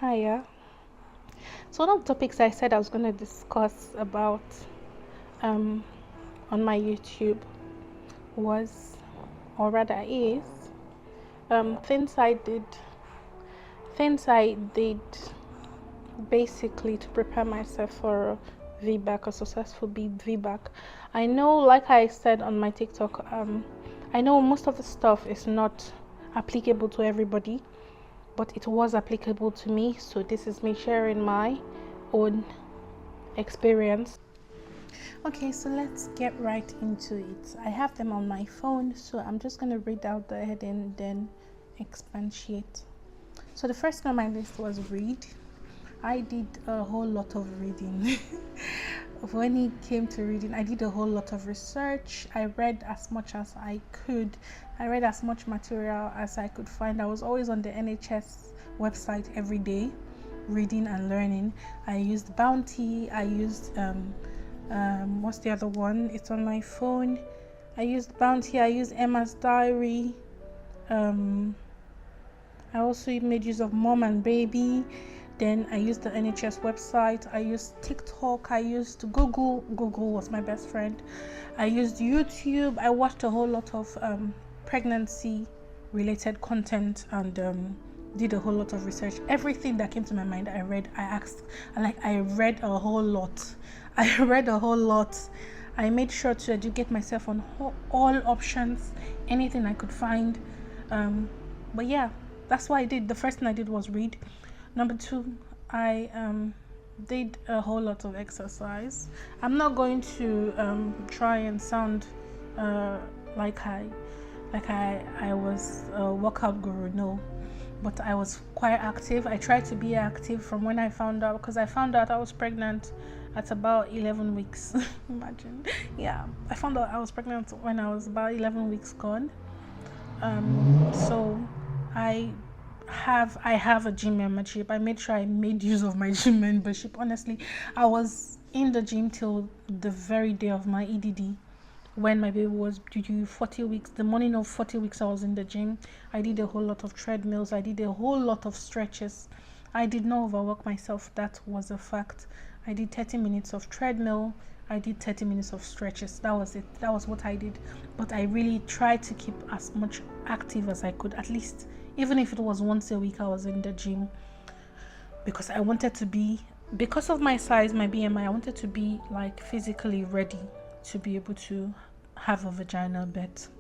Hiya. So one of the topics I said I was going to discuss about um, on my YouTube was, or rather is, um, things I did, things I did basically to prepare myself for VBAC, a successful VBAC. I know, like I said on my TikTok, I know most of the stuff is not applicable to everybody, but it was applicable to me. So this is me sharing my own experience. Okay, so let's get right into it. I have them on my phone, so I'm just going to read out the heading, then expatiate. So the first thing on my list was read. I did a whole lot of reading. When it came to reading, I did a whole lot of research. I read as much as I could. I read as much material as I could find. I was always on the NHS website every day, reading and learning. I used Bounty. I used what's the other one? It's on my phone. I used Bounty. I used Emma's Diary. I also made use of Mom and Baby. Then I used the NHS website. I used TikTok. I used Google. Google was my best friend. I used YouTube. I watched a whole lot of pregnancy related content and did a whole lot of research. Everything that came to my mind, I read. I read a whole lot. I read a whole lot. I made sure to educate myself on all options, anything I could find. But yeah, that's what I did. The first thing I did was read. Number 2, I did a whole lot of exercise. I'm not going to try and sound like I was a workout guru, no. But I was quite active. I tried to be active from when I found out, because I found out I was pregnant at about 11 weeks. Imagine. Yeah, I found out I was pregnant when I was about 11 weeks gone. So I have a gym membership. I made sure I made use of my gym membership. Honestly, I was in the gym till the very day of my EDD, when my baby was due 40 weeks. The morning of 40 weeks, I was in the gym. I did a whole lot of treadmills. I did a whole lot of stretches. I did not overwork myself. That was a fact. I did 30 minutes of treadmill. I did 30 minutes of stretches. That was it. That was what I did. But I really tried to keep as much active as I could, at least. Even if it was once a week, I was in the gym, because I wanted to be, because of my size, my BMI, I wanted to be like physically ready to be able to have a vaginal birth.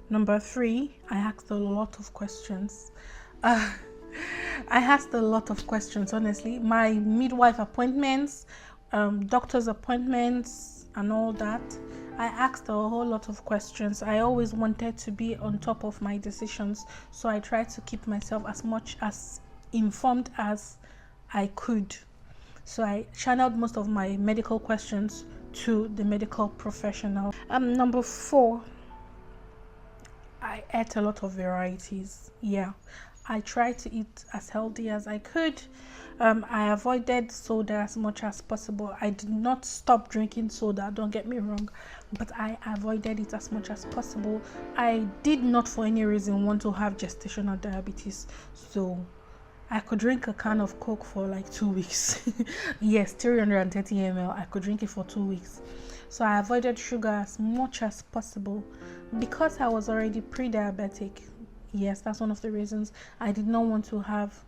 Number 3, I asked a lot of questions. I asked a lot of questions, honestly. My midwife appointments, doctor's appointments, and all that. I asked a whole lot of questions. I always wanted to be on top of my decisions, so I tried to keep myself as much as informed as I could. So I channeled most of my medical questions to the medical professional. Number 4, I ate a lot of varieties. Yeah, I tried to eat as healthy as I could. I avoided soda as much as possible. I did not stop drinking soda, don't get me wrong, but I avoided it as much as possible. I did not for any reason want to have gestational diabetes, so I could drink a can of Coke for like 2 weeks. Yes, 330 ml. I could drink it for 2 weeks. So I avoided sugar as much as possible because I was already pre-diabetic. Yes, that's one of the reasons I did not want to have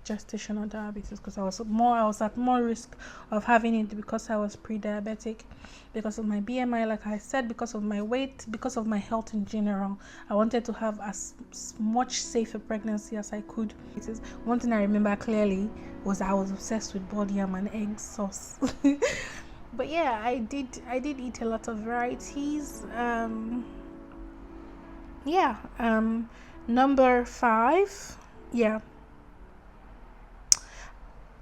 gestational diabetes, because I was at more risk of having it because I was pre-diabetic, because of my BMI, like I said, because of my weight, because of my health in general. I wanted to have as much safer pregnancy as I could. It is one thing I remember clearly was I was obsessed with body yam and egg sauce. But yeah, I did eat a lot of varieties. Number 5, yeah,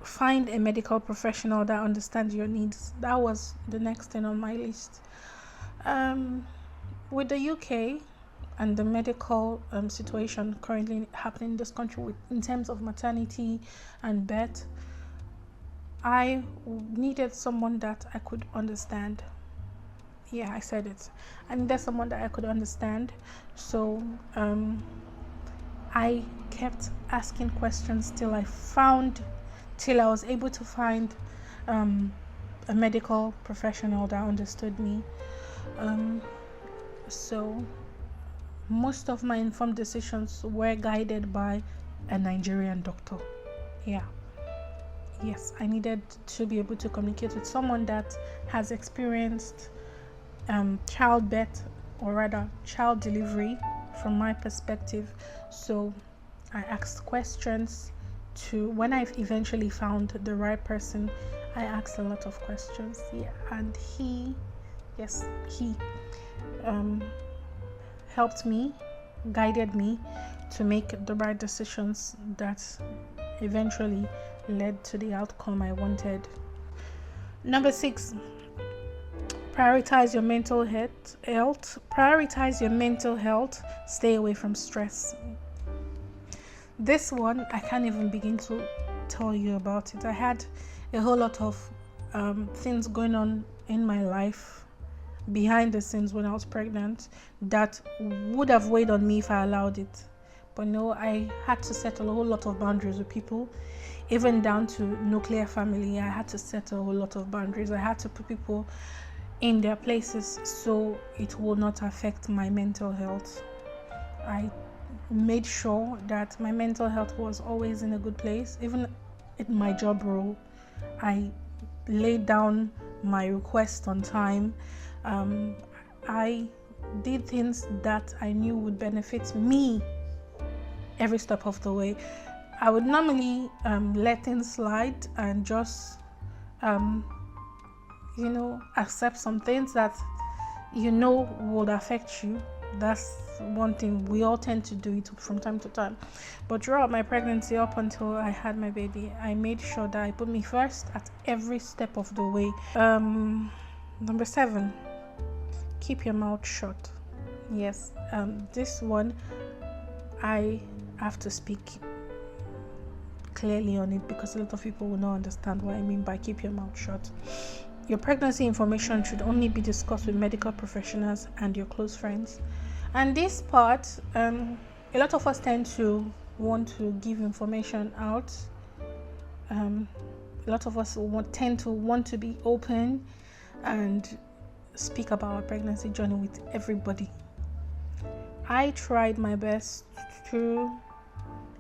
find a medical professional that understands your needs. That was the next thing on my list. With the UK and the medical situation currently happening in this country in terms of maternity and birth, I needed someone that I could understand. Yeah, I said it. I needed someone that I could understand. So I kept asking questions till I was able to find a medical professional that understood me. So most of my informed decisions were guided by a Nigerian doctor. Yes, I needed to be able to communicate with someone that has experienced childbirth, or rather child delivery, from my perspective. So I asked questions. When I eventually found the right person, I asked a lot of questions. And he helped me, guided me to make the right decisions that eventually led to the outcome I wanted. Number 6, prioritize your mental health. Prioritize your mental health. Stay away from stress. This one, I can't even begin to tell you about it. I had a whole lot of things going on in my life behind the scenes when I was pregnant that would have weighed on me if I allowed it. But no, I had to settle a whole lot of boundaries with people, even down to nuclear family. I had to set a whole lot of boundaries. I had to put people in their places so it will not affect my mental health. I made sure that my mental health was always in a good place. Even in my job role, I laid down my request on time. I did things that I knew would benefit me every step of the way. I would normally let things slide and just accept some things that would affect you. That's one thing. We all tend to do it from time to time. But throughout my pregnancy, up until I had my baby, I made sure that I put me first at every step of the way. Number 7, keep your mouth shut. Yes, this one, I have to speak clearly on it because a lot of people will not understand what I mean by keep your mouth shut. Your pregnancy information should only be discussed with medical professionals and your close friends. And this part, a lot of us tend to want to give information out. A lot of us tend to want to be open and speak about our pregnancy journey with everybody. I tried my best to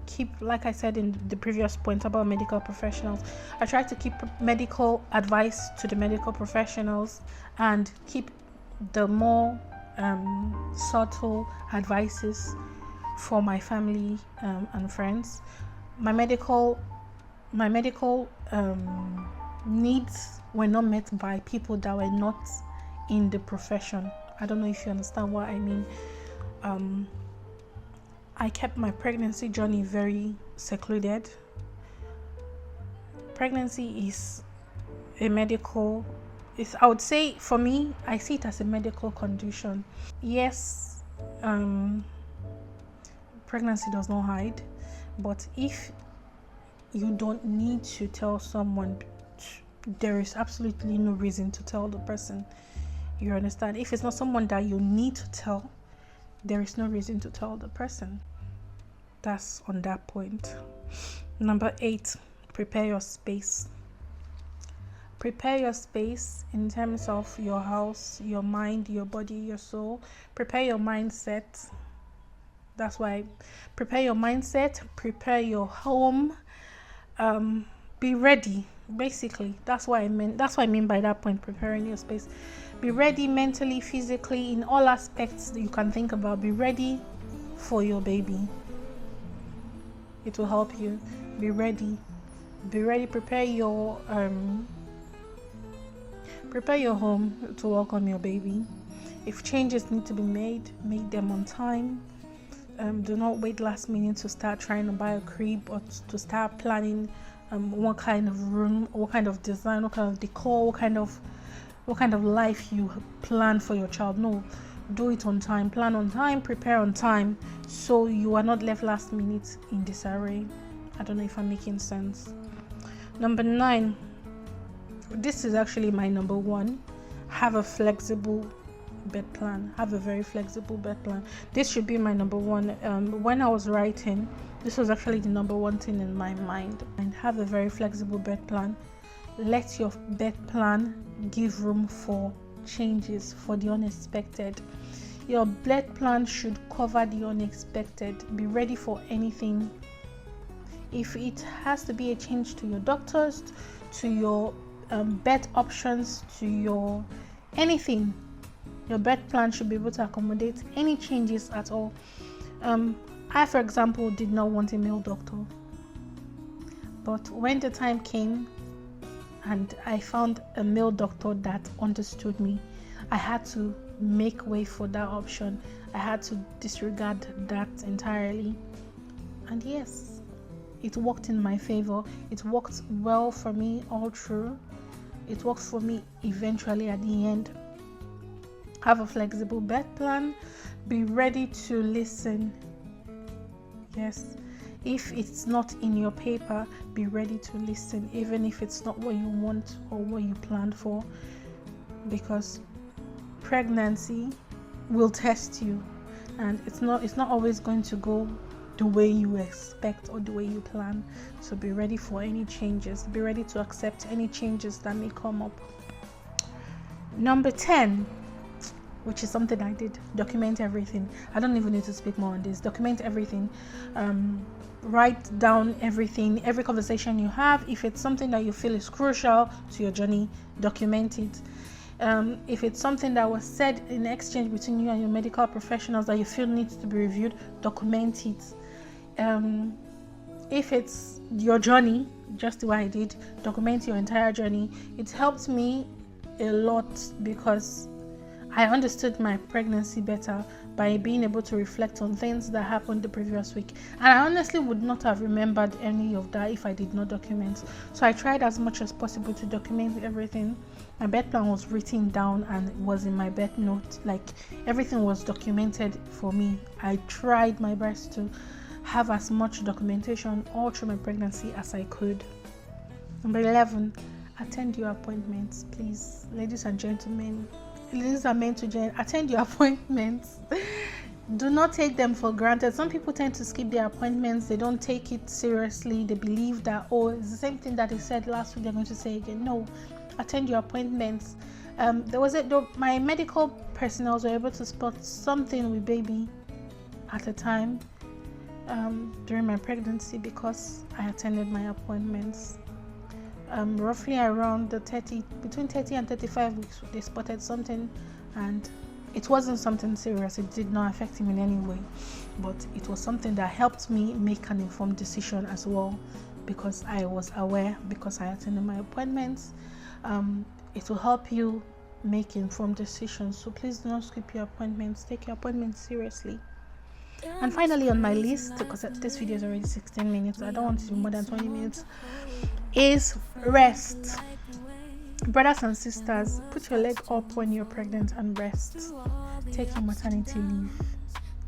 keep, like I said in the previous point about medical professionals, I tried to keep medical advice to the medical professionals and keep the more subtle advices for my family and friends. My medical needs were not met by people that were not in the profession. I don't know if you understand what I mean. I kept my pregnancy journey very secluded. Pregnancy is I would say, for me, I see it as a medical condition. Yes, pregnancy does not hide, but if you don't need to tell someone, there is absolutely no reason to tell the person. You understand? If it's not someone that you need to tell, there is no reason to tell the person. That's on that point. Number 8, prepare your space. Prepare your space in terms of your house, your mind, your body, your soul. Prepare your mindset. That's why prepare your mindset, prepare your home. Be ready, basically. That's what I mean by that point, preparing your space. Be ready mentally, physically, in all aspects that you can think about. Be ready for your baby. It will help you. Be ready. Prepare your home to welcome your baby. If changes need to be made, make them on time. Do not wait last minute to start trying to buy a crib or to start planning what kind of room, what kind of design, what kind of decor, what kind of life you plan for your child. No, do it on time, plan on time, prepare on time, so you are not left last minute in disarray. I don't know if I'm making sense. Number 9, this is actually my number 1. Have a flexible bed plan. Have a very flexible bed plan. This should be my number one. When I was writing, this was actually the number one thing in my mind. And have a very flexible bed plan. Let your bed plan give room for changes, for the unexpected. Your bed plan should cover the unexpected. Be ready for anything. If it has to be a change to your doctors, to your bed options, to your anything, your bed plan should be able to accommodate any changes at all. I, for example, did not want a male doctor, but when the time came and I found a male doctor that understood me, I had to make way for that option. I had to disregard that entirely. And yes, it worked in my favor. It worked well for me all through. It worked for me eventually at the end. Have a flexible bed plan. Be ready to listen. Yes, if it's not in your paper, be ready to listen, even if it's not what you want or what you planned for, because pregnancy will test you, and it's not always going to go the way you expect or the way you plan. So be ready for any changes. Be ready to accept any changes that may come up. Number 10, which is something I did, document everything. I don't even need to speak more on this. Document everything. Write down everything, every conversation you have. If it's something that you feel is crucial to your journey, document it. If it's something that was said in exchange between you and your medical professionals that you feel needs to be reviewed, document it. If it's your journey, just the way I did, document your entire journey. It helped me a lot because I understood my pregnancy better by being able to reflect on things that happened the previous week. And I honestly would not have remembered any of that if I did not document. So I tried as much as possible to document everything. My bed plan was written down and was in my bed note. Like, everything was documented for me. I tried my best to have as much documentation all through my pregnancy as I could. Number 11, attend your appointments, please. Ladies and gentlemen, ladies are meant to join. Attend your appointments. Do not take them for granted. Some people tend to skip their appointments. They don't take it seriously. They believe that, oh, it's the same thing that they said last week, they're going to say again. No, attend your appointments. My medical personnel were able to spot something with baby at a time during my pregnancy because I attended my appointments. Roughly around between 30 and 35 weeks, they spotted something, and it wasn't something serious. It did not affect him in any way, but it was something that helped me make an informed decision as well, because I was aware, because I attended my appointments. It will help you make informed decisions. So please do not skip your appointments. Take your appointments seriously. And finally on my list, because this video is already 16 minutes, I don't want it to be more than 20 minutes, is rest. Brothers and sisters, put your leg up when you're pregnant and rest. Take your maternity leave.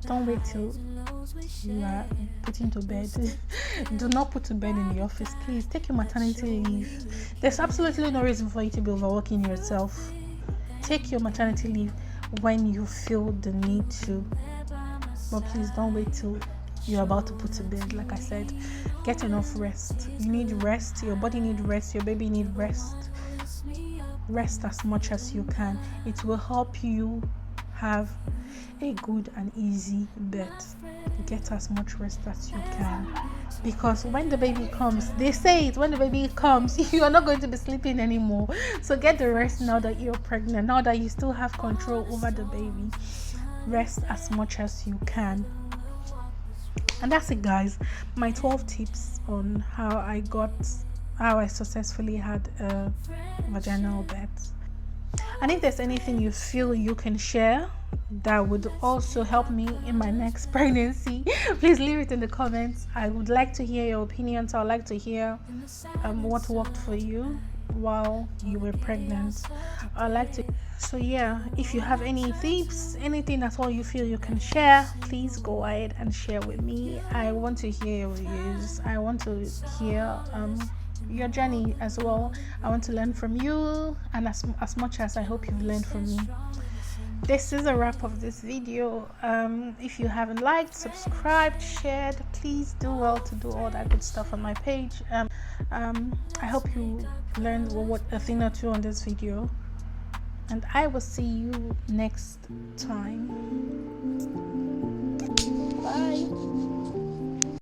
Don't wait till you are put into bed. Do not put to bed in the office. Please take your maternity leave. There's absolutely no reason for you to be overworking yourself. Take your maternity leave when you feel the need to. But please don't wait till you're about to put to bed. Like I said, get enough rest. You need rest. Your body needs rest. Your baby needs rest. Rest as much as you can. It will help you have a good and easy birth. Get as much rest as you can, because when the baby comes, they say it, when the baby comes, you are not going to be sleeping anymore. So get the rest now that you're pregnant, now that you still have control over the baby. Rest as much as you can. And that's it, guys. My 12 tips on how I successfully had a vaginal birth. And if there's anything you feel you can share that would also help me in my next pregnancy, please leave it in the comments. I would like to hear your opinions. I would like to hear what worked for you while you were pregnant. I'd like to. So yeah, if you have any tips, anything at all you feel you can share, please go ahead and share with me. I want to hear your views. I want to hear your journey as well. I want to learn from you, and as much as I hope you've learned from me. this is a wrap of this video. If you haven't liked, subscribed, shared, please do well to do all that good stuff on my page. I hope you learned a thing or two on this video, and I will see you next time.